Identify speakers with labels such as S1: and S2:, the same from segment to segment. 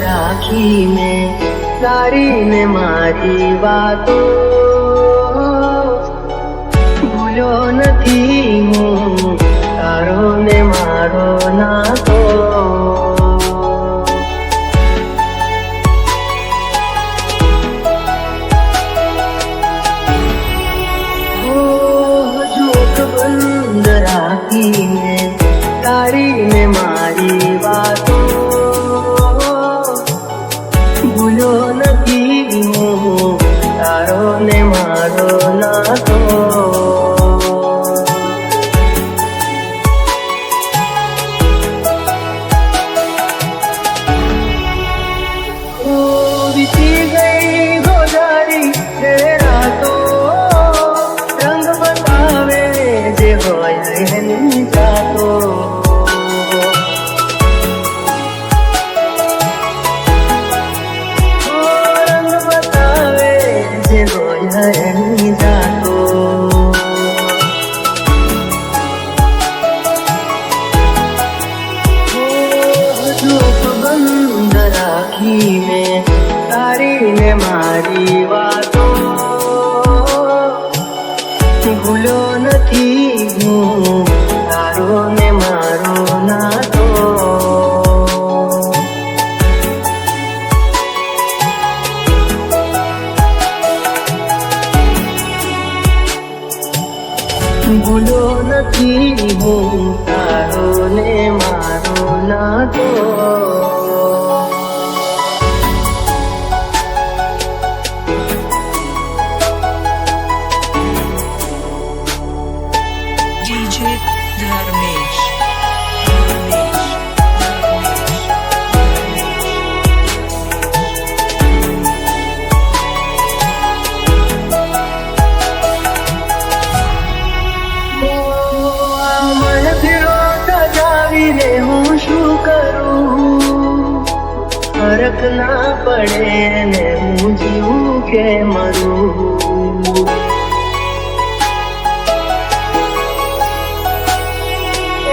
S1: રાખી મેં તારી ને મારી વાતો ભૂલ્યો નથી હું તારો ને મારો નાતો જોક બંધ રાખી મેં તારી ને મારી વાતો ભૂલ્યો નથી હું તારો ને મારો નાતો વીતી ગઈ ગોદારી તે રાતો રંગ બતાવે જે હોય એની જાતો એની જાતો જોક બંધ રાખી મેં તારી ને મારી વાતો ભૂલ્યો નથી હું તારો ને મારો નાતો ભૂલ્યો નથી હું તારો ને મારો નાતો
S2: DJ ધર્મેશ
S1: હું શું કરું ફરક ના પડે ને હું જીવું કે મરું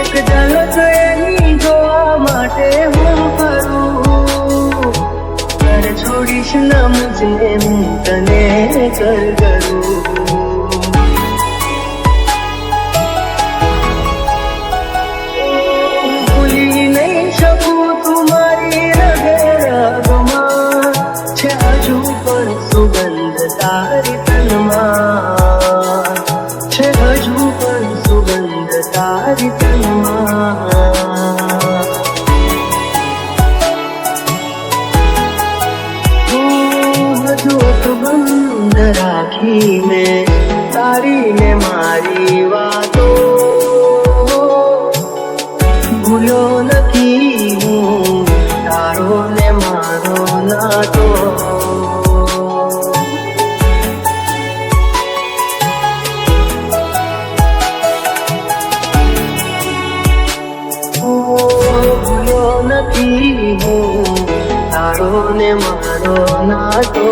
S1: એક ઝલક એની જોવા માટે હું કરું ઘર છોડીશ ના મુજને હું તને કરું સુગંધ તારી તનમાં છે હજુ પણ સુગંધ તારી તનમાં જોક બંધ રાખી મેં તારી ને મારી વાતો ભૂલ્યો નથી હું તારો ને મારો નાતો નથી હું તારો ને મારો નાતો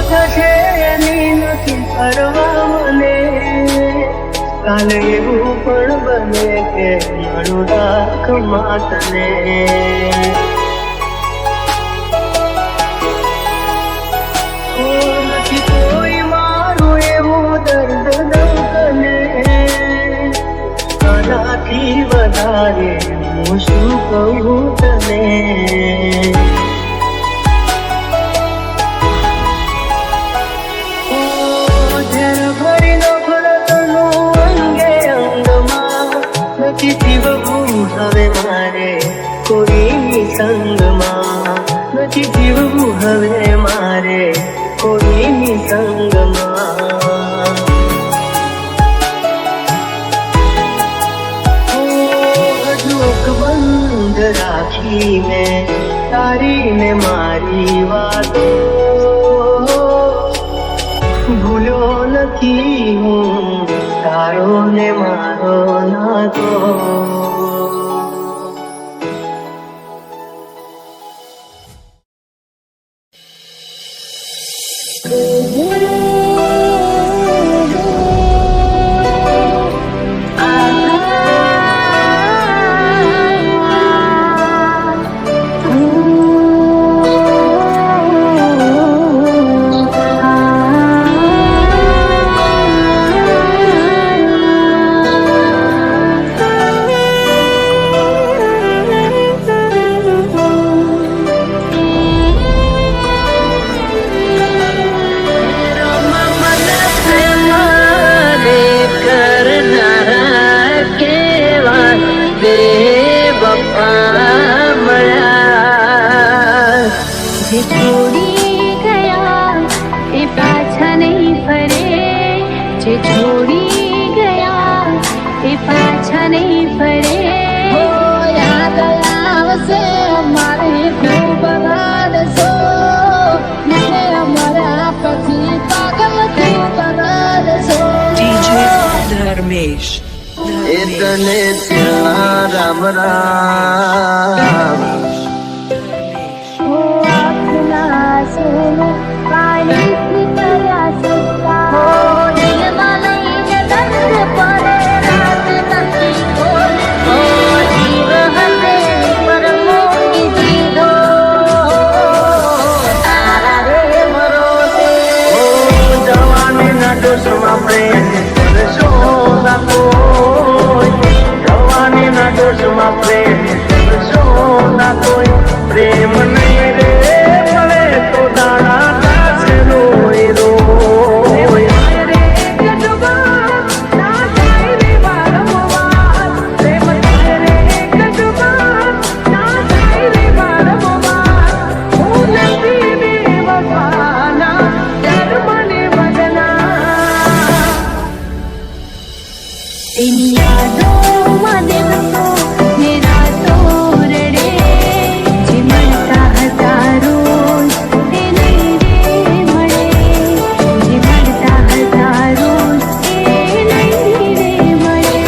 S1: થશે એની નથી કરવા મને કાલે એવું પણ બને કે મારું રાખમાં તને નથી કોઈ મારું એવું દર્દ દઉં તને આનાથી વધારે હું શું કહું તને હવે નથી મેં તારી ને મારી વાતો ભૂલ્યો નથી હું તારો ને મારો નાતો
S3: જે છોડી ગયા એ પાછા નહીં ફરે જે છોડી ગયા એ પાછા નહીં ફરે યાદ આવશે અમારે ખૂબ રડશો મને અમારા પછી પાગલ તું કરશો
S2: DJ Dharmesh.
S1: તને ત્યાં રામ રામ પ્રેમ નહીં રે મળે તો દાણા કાશે રોય રોય
S3: એની યાદોમાં દિવસો ને રાતો રડે જે મળતા હતા રોજ એ નહીં રે મળે જે મળતા હતા રોજ એ નહીં રે મળે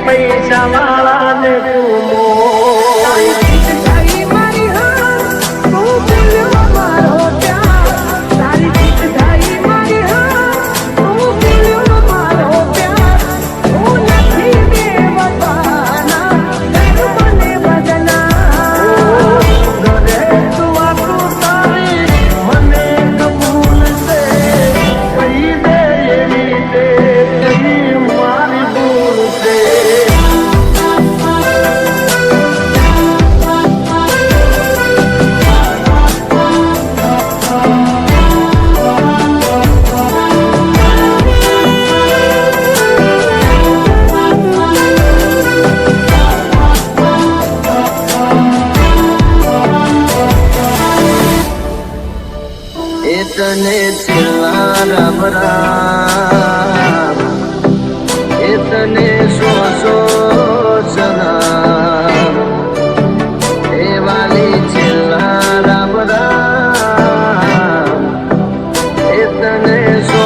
S1: પૈસા વાળાને તું મોય તને છેલ્લા રામ રામ એ તને સો સલામ એ વાલી છેલ્લા રામ રામ એ તને સો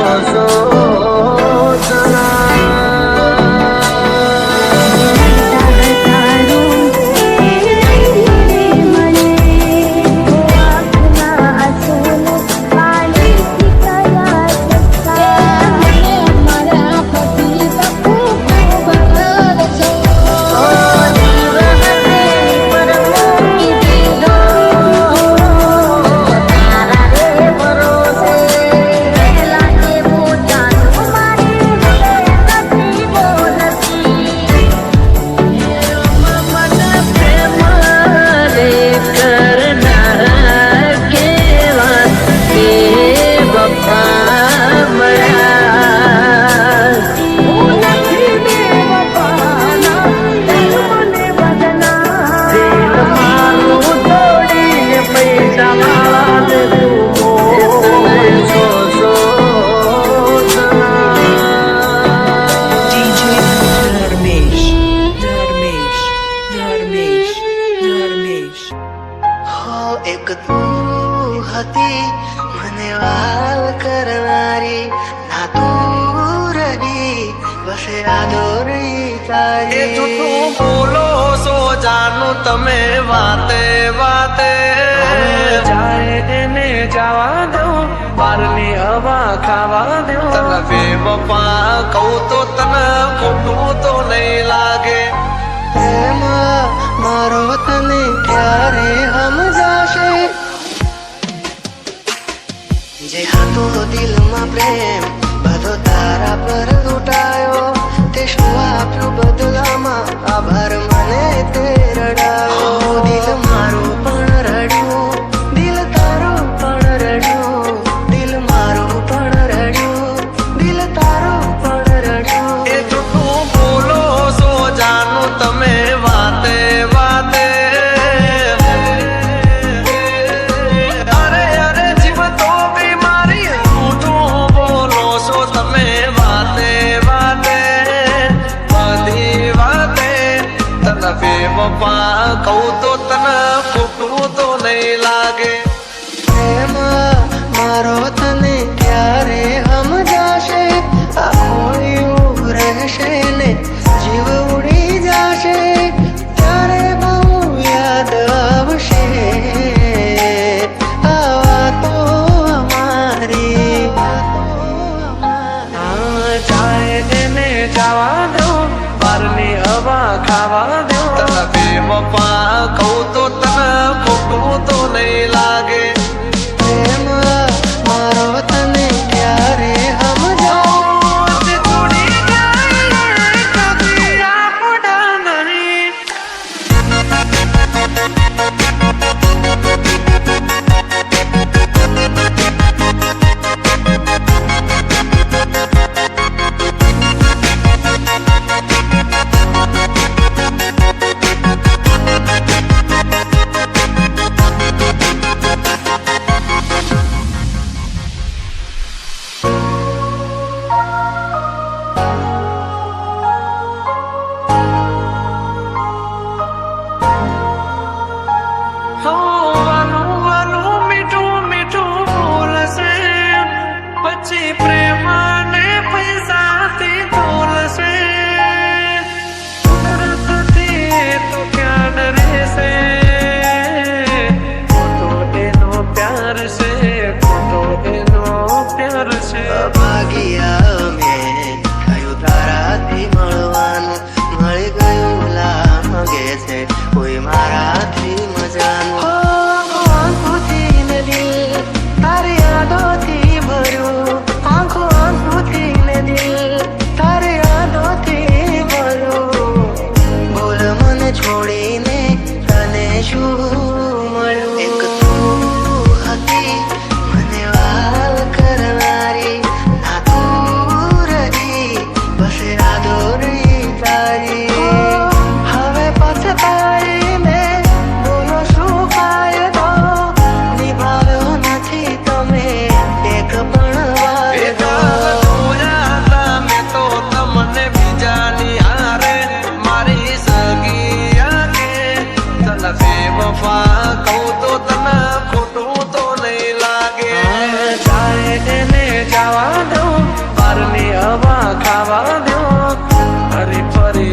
S1: એક તું હતી મને વાલ કરનારી ના તું રહી બસે આદોરી તારી એ જૂઠું બોલો સો જાનું તમે વાતે વાતે જાય એને જવા દઉં બારની હવા ખાવા દઉં તને બેવફા કહું તો તને ખોટું તો નહીં લાગે મારો તને ક્યારે સમજાશે જે હતો દિલમાં પ્રેમ બધો તારા પર લૂંટાયો તે શું આપ્યું બદલામાં આભાર મને તે રડાયો દિલ મારું પણ રડ્યું દિલ તારું પણ રડ્યું દિલ મારું પણ રડ્યું દિલ તારું પણ રડ્યું એ જૂઠું બોલો સો જાનું તમે વાતે વાતે બેવફા કહું તો તને ખોટું તો નહીં લાગે પ્રેમ મારો તને ક્યારે સમજાશે આ ખોયું રહેશે ને જીવ ઉડી જશે ત્યારે બહુ યાદ આવશે આ વાતો અમારી ચાહે તેને જવા દઉં બારની હવા ખાવા દઉં બેવફા કહું તો તને ખોટું તો નહીં લાગે પ્રેમ મારો તને ક્યારે સમજાશે છોડી જાય કદી આપડા નહીં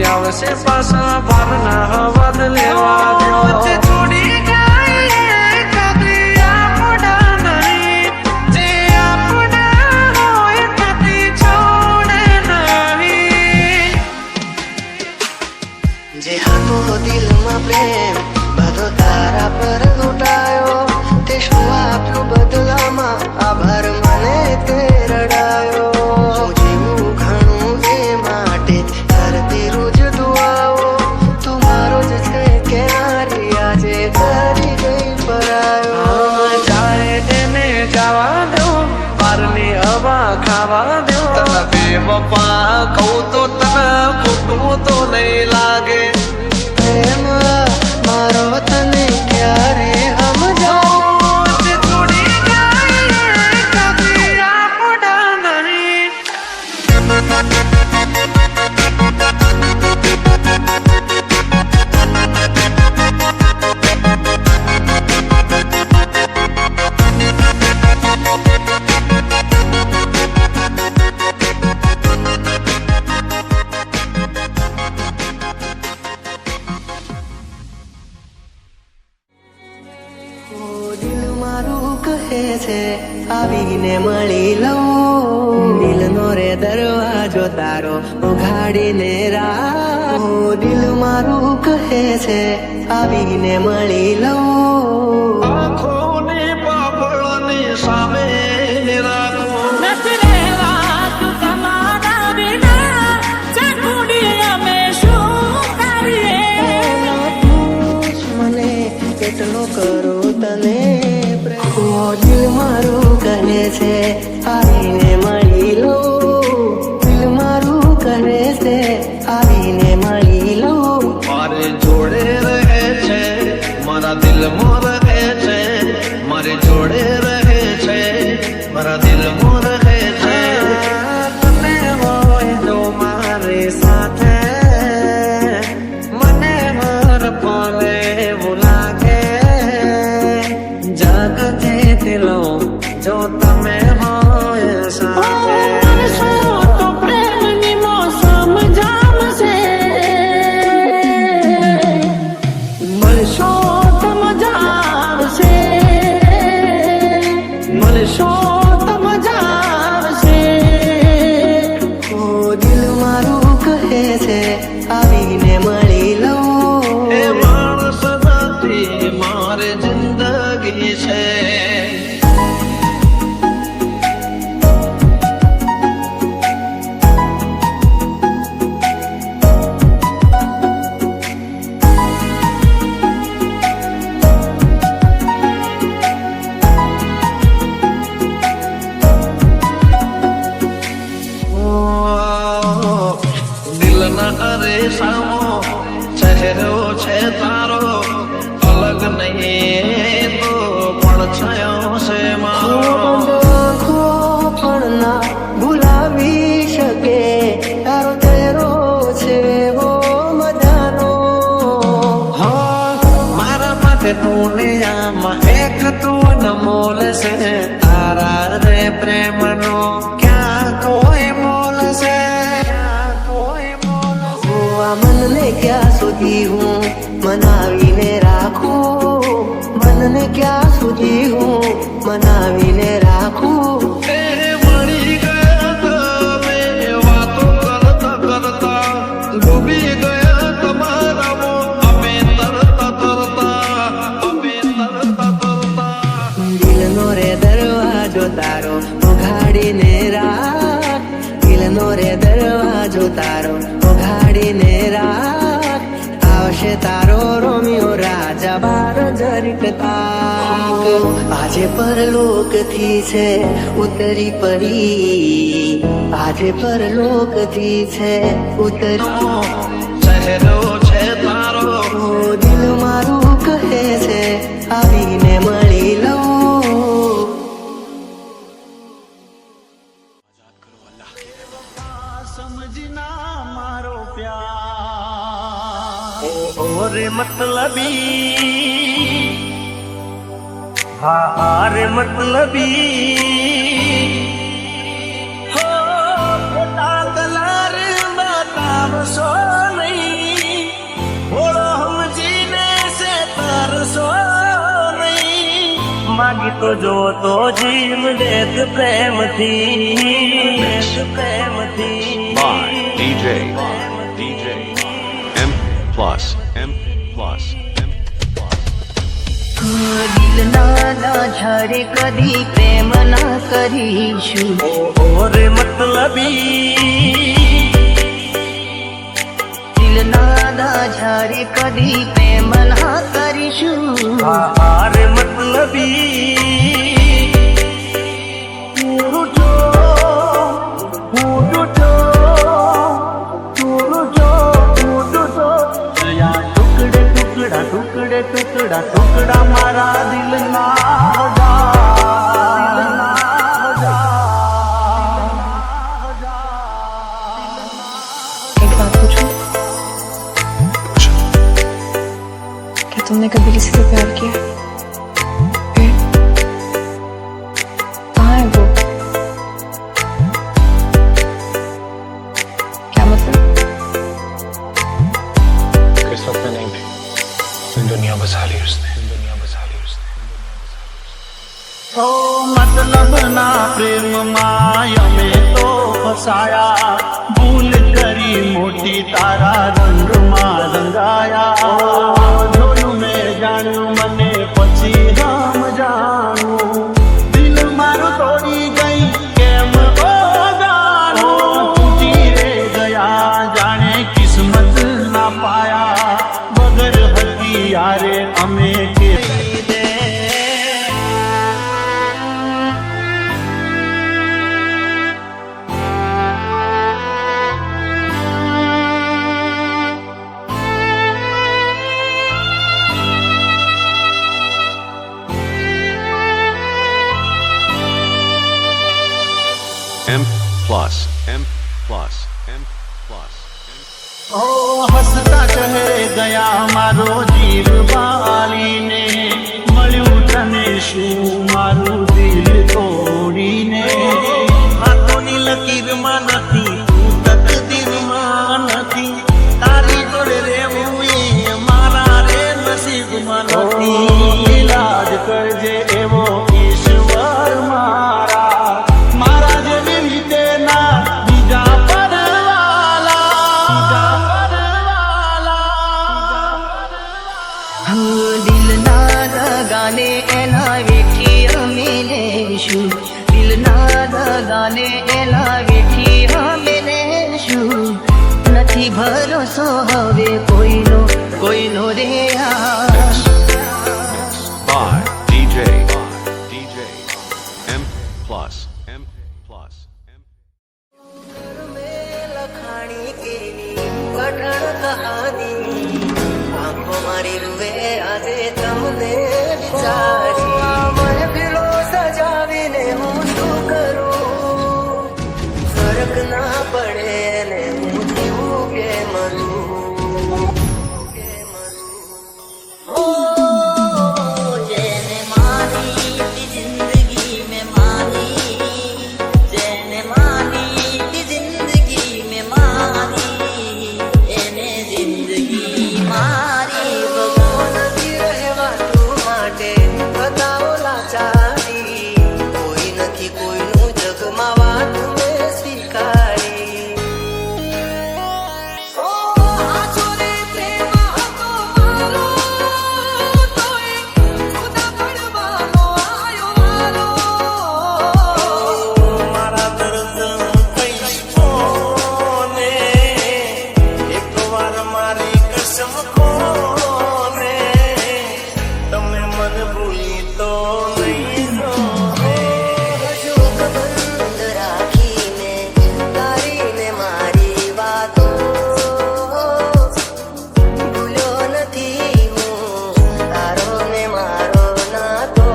S4: આવશે પાછા ભારના હવાદ લેવા દો છોડી જાય કદી આપણા નહીં જે આપણા હોય કદી છોડે નહીં
S1: જે હતો દિલમાં પ્રેમ બધો તારા પર લૂંટાયો તે શું આપ્યું બદલામાં આભાર મને તે રડાયો હું જીવું ઘણું એ માટે કરતી રોજ દુઆઓ તું મારો જ છે કે નારી આજે કરી ગઈ પરાયો
S4: જાય એને જવા દો બારની હવા ખાવા દો તને બેવફા કહું તો તને ખોટું તો નહીં લાગે
S1: પ્રેમ મારો તને ક્યારે સમજાવો
S4: છોડી જાય કદી આપણા નહીં
S1: દિલ મારું કહે છે આવીને મળી લઉં દિલનો રે દરવાજો તારો ઉઘાડીને રાખો દિલ મારું કહે છે આવીને મળી લઉં
S4: આંખોની પાપડની સામે રાખો
S1: મને કેટલો કરું તને પ્રેમ દિલ મારું કહે છે આવીને મળી લઉં દિલ મારું કહે છે આવીને મળી લઉં
S4: મારે જોડે રહે છે મારા દિલમાં રહે છે મારે જોડે રહે છે મારા દિલમાં રહે છે તને હોય તો મારી સાથે મને હર પલે એવું લાગે જગથી દિલો જો તમે હોય સાથે
S1: દિલ મારું કહે છે આવીને મળી લઉં
S4: એ માણસ નથી મારે જિંદગી છે દિલના અરે સામો ચહેરો છે તારો અલગ નહીં તો પણ છયો છે મારો
S1: આંખો પણ ના ભૂલાવી શકે તારો ચહેરો છે ઓ મજાનો
S4: મારા માટે દુનિયામાં એક તું અનમોલ છે તારા રે પ્રેમનો ક્યાં કોઈ મોલ છે
S1: આ મનને ક્યાં સુધી હું મનાવીને રાખું મનને ક્યાં સુધી હું મનાવીને રાખું
S4: એ મળી ગયા તમે વાતો કરતા કરતા ડૂબી ગયા તમારા અમે તરતા તરતા અમે તરતા તરતા
S1: દિલનો રે દરવાજો તારો ઉઘાડીને રાખ દિલનો રે દરવાજો તારો ઉઘાડીને રાખ આવશે તારો રોમિયો રાજા બાર જરીકતા આજે પરલોકથી છે ઉતરી પડી આજે પરલોકથી છે ઉતરી
S4: ચહેરો છે તારો
S1: દિલ મારું કહે છે આવીને મળી લઉં
S4: સમજના મારો પ્યાર ઓરે મતલબી હારે મતલબી હો ખોટા કલર બતાવશો નહીં
S5: માગી તો જો તો જીવ દેત પ્રેમથી
S6: by DJ M plus M plus M plus.
S3: દિલ ના ઝારે કદી પ્રેમ ના કરીશું
S5: ઓરે મતલબી
S3: દિલ ના ઝારે કદી પ્રેમ ના કરીશું
S5: આરે મતલબી ટુકડે ટુકડા ટુકડા મારા
S7: एक बात पूछूं? क्या तुमने कभी किसी से प्यार किया? फिर कहाँ है वो? क्या मतलब?
S8: किस्मत में नहीं थी, दुनिया बसा ली उसने, दुनिया बसा ली उसने.
S5: ઓ મતલબ ના પ્રેમમાં અમે તો ફસાયા ભૂલ કરી મોટી તારા રંગમાં રંગાયા જોયું મેં જાણ્યું મને પછી રામ જાણું દિલ મારું તોડી ગઈ કેમ જાણું તૂટી રે ગયા જાણે કિસ્મત ના પાયા વગર હથિયારે અમે કે
S6: M plus M plus M plus M.
S5: ઓ હસતા ચહેરે ગયા મારો જીવ બાલીને મળ્યું તને શું મારું દિલ તોડીને હાથોની લકીરમાં નથી તું તકદીરમાં નથી તારી જોડે રહેવું એ મારા રે નસીબમાં નથી ઇલાજ કરજે એવો ઈશ્વર મારા મારા જેવી રીતે ના બીજા
S3: દિલ ના દગાને એના વેઠી અમે લેશું દિલ ના દગાને એના વેઠી અમે લેશું નથી ભરોસો હવે કોઈનો રે
S6: By DJ M plus M plus M.
S1: લખાણી કેવી પઠણ કહાની આંખો મારી રૂવે આજે તમને વિચારી મને ફીલો સજાવીને હું શું કરું ફરક ના પડે ને હું જીવું કે મરું
S3: જેને માની જિંદગી में मानी જેને માની જિંદગી में मानी એને જિંદગી મારી
S1: નથી રહેવાતું માટે બતાવો લાચારી કોઈ નથી કોઈનું જગમાં વાત મેં સ્વીકારી
S5: મારા દર્દ કહીશ કોને એકવાર મારી કસમ કોને તમે મને ભૂલી તો નહીં
S1: શોક બંધ રાખીને તારીને મારી વાતો ભૂલ્યો નથી હું તારો ને મારો નાતો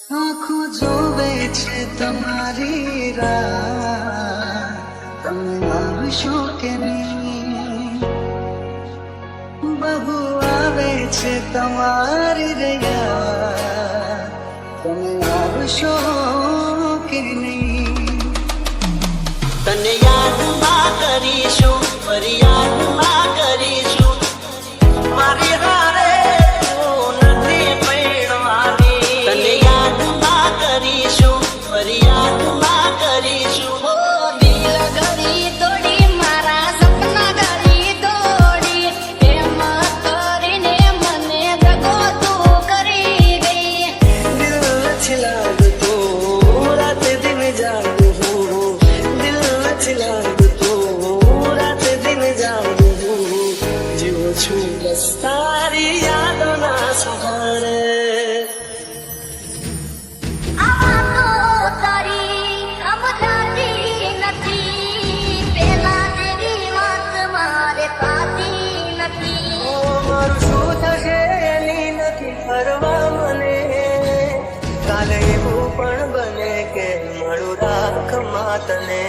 S1: આંખો જોવે છે તમારી રાહ તમે આવશો કે નહીં તમારી રહ્યા તમે આવશો કે નહીં
S3: તને યાદ ના કરીશું ફરી યાદ ના કરીશું મારી હારે તું નથી પૈણવાની તને યાદ ના કરીશું ફરી યાદ ના કરીશું દિલ ઘડી તોડી મારા સપના ઘડી તોડી એમ કરીને મને દગો તું કરી ગઈ
S1: દિલ નથી લાગતું રાત દિન જાગું હું દિલ નથી લાગતું રાત દિન જાગું જીવું છું બસ તારી યાદોના સહારે મારું શું થશે એની નથી ફરવા મને કાલે એવું પણ બને કે મળું રાખ માતને